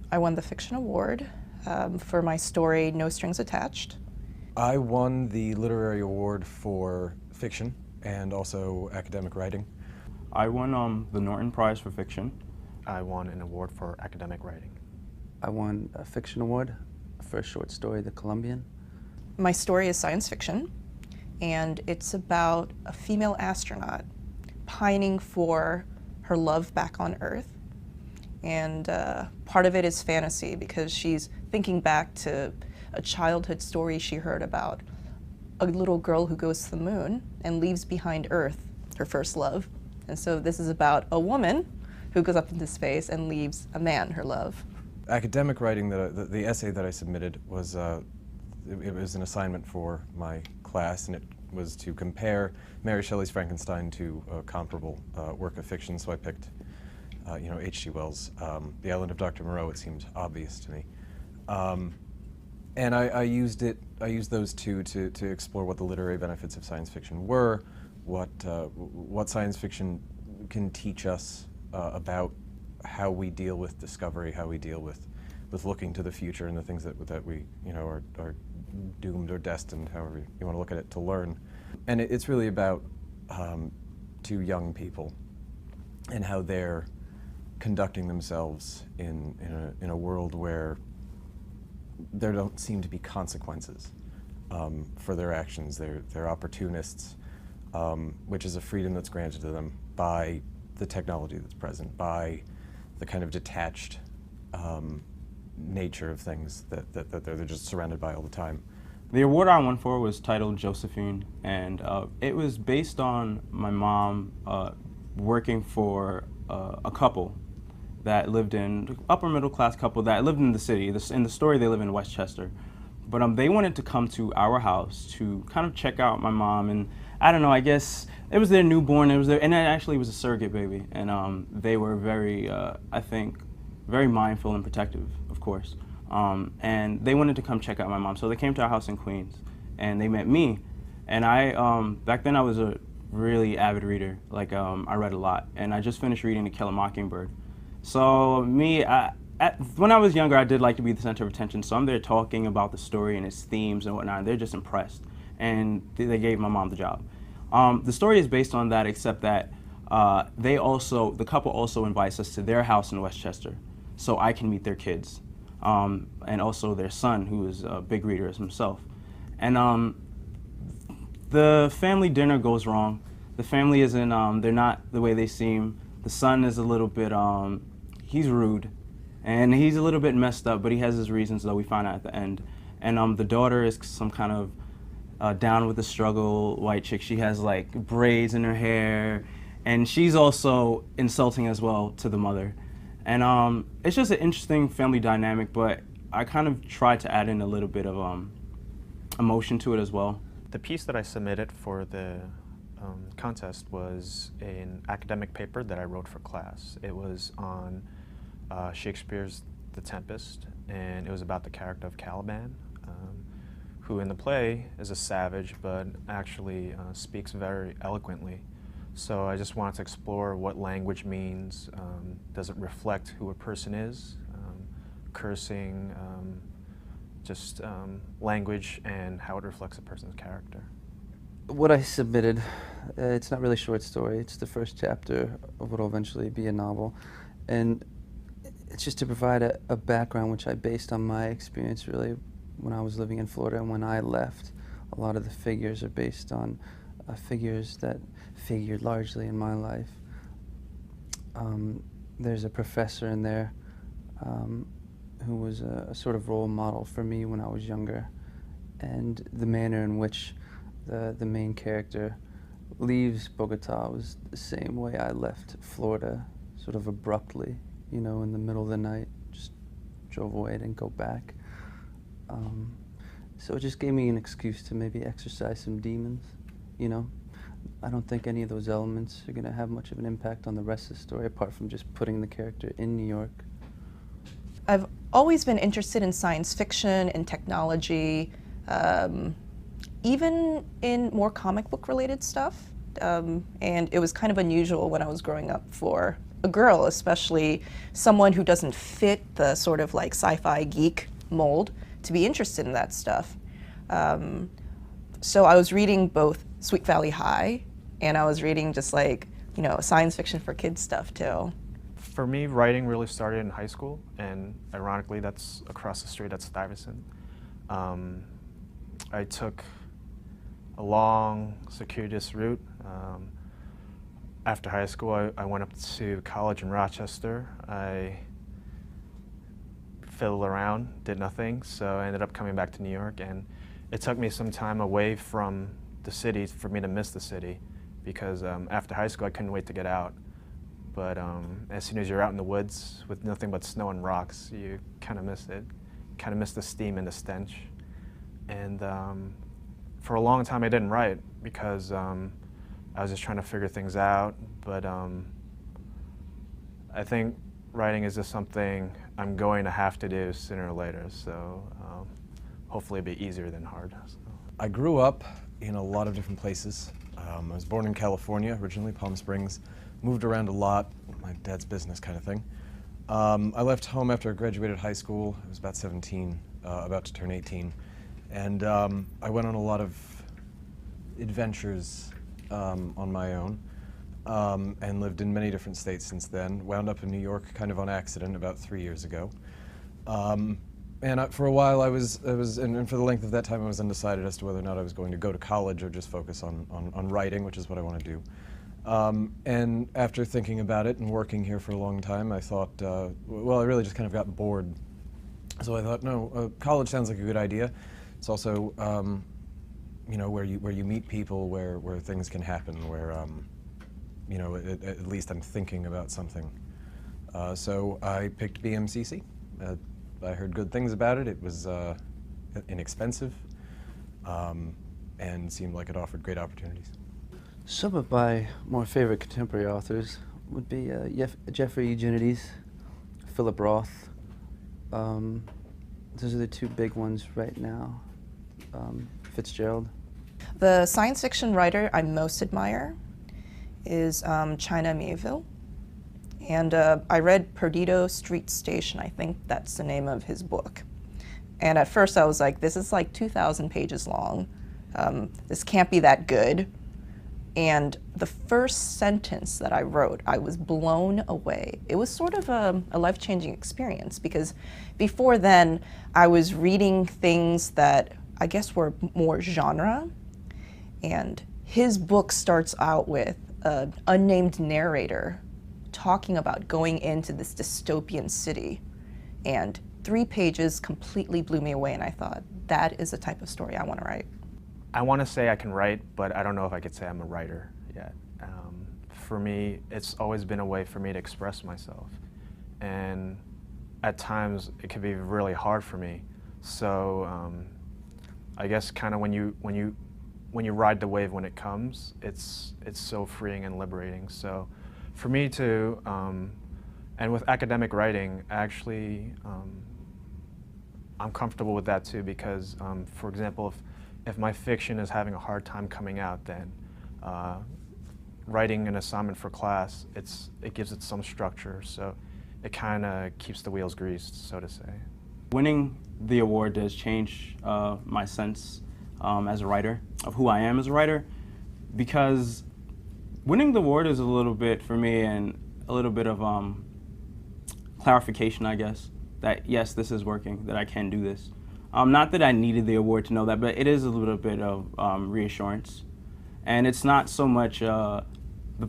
I won the Fiction Award for my story, No Strings Attached. I won the Literary Award for fiction and also academic writing. I won the Norton Prize for fiction. I won an award for academic writing. I won a fiction award for a short story, The Columbian. My story is science fiction, and it's about a female astronaut pining for her love back on Earth. And part of it is fantasy because she's thinking back to a childhood story she heard about a little girl who goes to the moon and leaves behind Earth, her first love. And so this is about a woman who goes up into space and leaves a man, her love. Academic writing, the essay that I submitted was, it was an assignment for my class, and it was to compare Mary Shelley's Frankenstein to a comparable work of fiction, so I picked H.G. Wells' The Island of Dr. Moreau. It seemed obvious to me. And I used those two to explore what the literary benefits of science fiction were, what science fiction can teach us about how we deal with discovery, how we deal with looking to the future and the things that we are doomed or destined, however you want to look at it, to learn. And it's really about two young people and how they're conducting themselves in a world where there don't seem to be consequences for their actions. They're opportunists, which is a freedom that's granted to them by the technology that's present, by the kind of detached nature of things that they're just surrounded by all the time. The award I won for was titled Josephine, and it was based on my mom working for a couple that lived in, upper middle class couple that lived in the city. In the story, they live in Westchester. But they wanted to come to our house to kind of check out my mom, and I don't know, I guess it was their newborn, and it actually was a surrogate baby, and they were very, I think, very mindful and protective, of course. And they wanted to come check out my mom, so they came to our house in Queens, and they met me. And back then I was a really avid reader, I read a lot, and I just finished reading To Kill a Mockingbird. So when I was younger, I did like to be the center of attention, so I'm there talking about the story and its themes and whatnot, and they're just impressed, and they gave my mom the job. The story is based on that, except that the couple also invites us to their house in Westchester, so I can meet their kids, and also their son, who is a big reader as himself. And the family dinner goes wrong. The family isn't, they're not the way they seem. The son is a little bit, he's rude, and he's a little bit messed up, but he has his reasons, though we find out at the end. And the daughter is some kind of down with the struggle white chick. She has braids in her hair, and she's also insulting as well to the mother. And it's just an interesting family dynamic, but I kind of tried to add in a little bit of emotion to it as well. The piece that I submitted for the contest was an academic paper that I wrote for class. It was on Shakespeare's The Tempest, and it was about the character of Caliban, who in the play is a savage, but actually speaks very eloquently. So I just wanted to explore what language means. Does it reflect who a person is? Cursing, just language and how it reflects a person's character. What I submitted, it's not really a short story. It's the first chapter of what will eventually be a novel. And it's just to provide a background which I based on my experience really when I was living in Florida and when I left. A lot of the figures are based on figures that figured largely in my life. There's a professor in there who was a sort of role model for me when I was younger, and the manner in which the main character leaves Bogota was the same way I left Florida, sort of abruptly, in the middle of the night, just drove away, didn't go back. So it just gave me an excuse to maybe exercise some demons, I don't think any of those elements are going to have much of an impact on the rest of the story, apart from just putting the character in New York. I've always been interested in science fiction and technology, even in more comic book related stuff. And it was kind of unusual when I was growing up for a girl, especially someone who doesn't fit the sort of like sci-fi geek mold, to be interested in that stuff. So I was reading both Sweet Valley High, and I was reading just like, you know, science fiction for kids stuff too. For me, writing really started in high school, and ironically, that's across the street at Stuyvesant. I took a long, circuitous route. After high school, I went up to college in Rochester. I fiddled around, did nothing, so I ended up coming back to New York, and it took me some time away from the city for me to miss the city, because after high school, I couldn't wait to get out. But as soon as you're out in the woods with nothing but snow and rocks, you kind of miss it. Kind of miss the steam and the stench. And for a long time, I didn't write because I was just trying to figure things out. But I think writing is just something I'm going to have to do sooner or later. So hopefully it'll be easier than hard. So. I grew up in a lot of different places. I was born in California, originally Palm Springs. Moved around a lot, my dad's business kind of thing. I left home after I graduated high school. I was about 17, about to turn 18. And I went on a lot of adventures on my own and lived in many different states since then. Wound up in New York kind of on accident about 3 years ago. And for a while and for the length of that time I was undecided as to whether or not I was going to go to college or just focus on writing, which is what I want to do. And after thinking about it and working here for a long time, I thought, well, I really just kind of got bored. So I thought, no, college sounds like a good idea. It's also, you know, where you meet people, where things can happen, where, you know, at least I'm thinking about something. So I picked BMCC. I heard good things about it. It was inexpensive and seemed like it offered great opportunities. Some of my more favorite contemporary authors would be Jeffrey Eugenides, Philip Roth. Those are the two big ones right now. Fitzgerald. The science fiction writer I most admire is China Miéville. And I read Perdido Street Station, I think that's the name of his book. And at first I was like, this is like 2,000 pages long. This can't be that good. And the first sentence that I wrote, I was blown away. It was sort of a life-changing experience because before then, I was reading things that I guess were more genre. And his book starts out with an unnamed narrator talking about going into this dystopian city. And 3 pages completely blew me away, and I thought, that is the type of story I want to write. I want to say I can write, but I don't know if I could say I'm a writer yet. For me, it's always been a way for me to express myself. And at times, it can be really hard for me. So I guess kind of when you ride the wave when it comes, it's so freeing and liberating. So for me to, and with academic writing, actually, I'm comfortable with that too because, for example, if my fiction is having a hard time coming out, then writing an assignment for class, it gives it some structure, so it kind of keeps the wheels greased, so to say. Winning the award does change my sense as a writer, of who I am as a writer, because winning the award is a little bit, for me, and a little bit of clarification, I guess, that yes, this is working, that I can do this. Not that I needed the award to know that, but it is a little bit of reassurance. And it's not so much the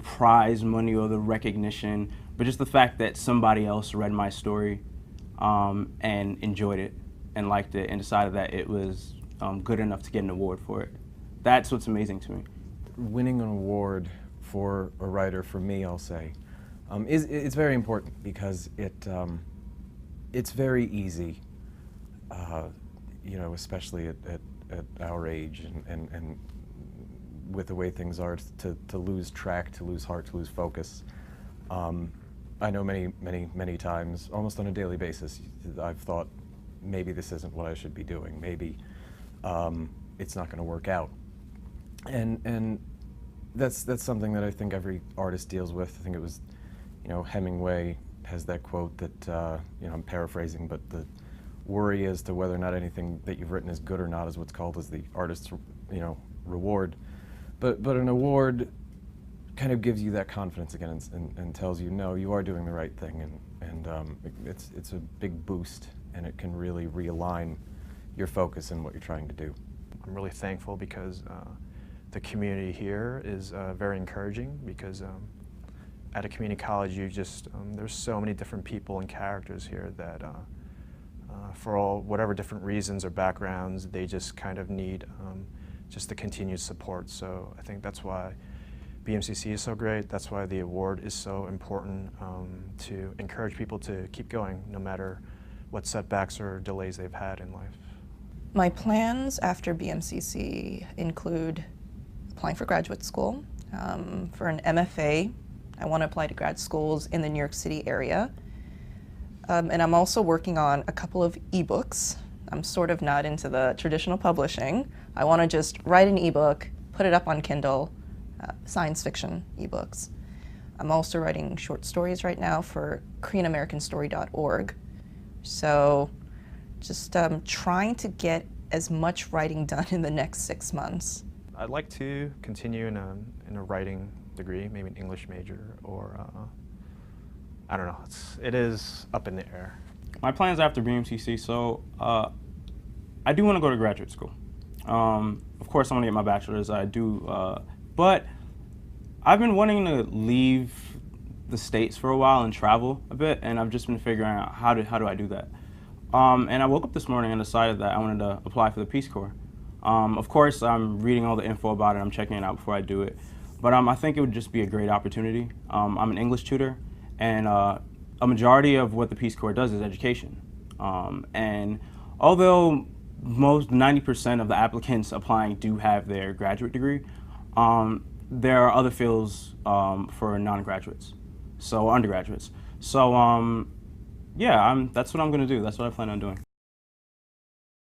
prize money or the recognition, but just the fact that somebody else read my story and enjoyed it and liked it and decided that it was good enough to get an award for it. That's what's amazing to me. Winning an award for a writer, for me, I'll say, it's very important because it's very easy, you know, especially at our age and with the way things are, to lose track, to lose heart, to lose focus. I know many times, almost on a daily basis, I've thought, maybe this isn't what I should be doing. Maybe it's not going to work out. And that's something that I think every artist deals with. I think it was, You know, Hemingway has that quote that, you know, I'm paraphrasing, but the worry as to whether or not anything that you've written is good or not is what's called as the artist's, you know, reward. But an award kind of gives you that confidence again and tells you, no, you are doing the right thing, and it's a big boost, and it can really realign your focus in what you're trying to do. I'm really thankful because the community here is very encouraging, because at a community college you just, there's so many different people and characters here that for whatever different reasons or backgrounds, they just kind of need just the continued support. So I think that's why BMCC is so great. That's why the award is so important, to encourage people to keep going no matter what setbacks or delays they've had in life. My plans after BMCC include applying for graduate school. For an MFA, I want to apply to grad schools in the New York City area. And I'm also working on a couple of ebooks. I'm sort of not into the traditional publishing. I want to just write an ebook, put it up on Kindle, science fiction ebooks. I'm also writing short stories right now for KoreanAmericanStory.org. So just trying to get as much writing done in the next 6 months. I'd like to continue in a writing degree, maybe an English major, or I don't know. It is up in the air. My plans after BMCC, so I do want to go to graduate school. Of course, I want to get my bachelor's. I do, but I've been wanting to leave the States for a while and travel a bit, and I've just been figuring out how do I do that. And I woke up this morning and decided that I wanted to apply for the Peace Corps. Of course, I'm reading all the info about it. I'm checking it out before I do it. But I think it would just be a great opportunity. I'm an English tutor, and a majority of what the Peace Corps does is education. And although most 90% of the applicants applying do have their graduate degree, there are other fields for non-graduates, so undergraduates. So yeah, that's what I'm going to do. That's what I plan on doing.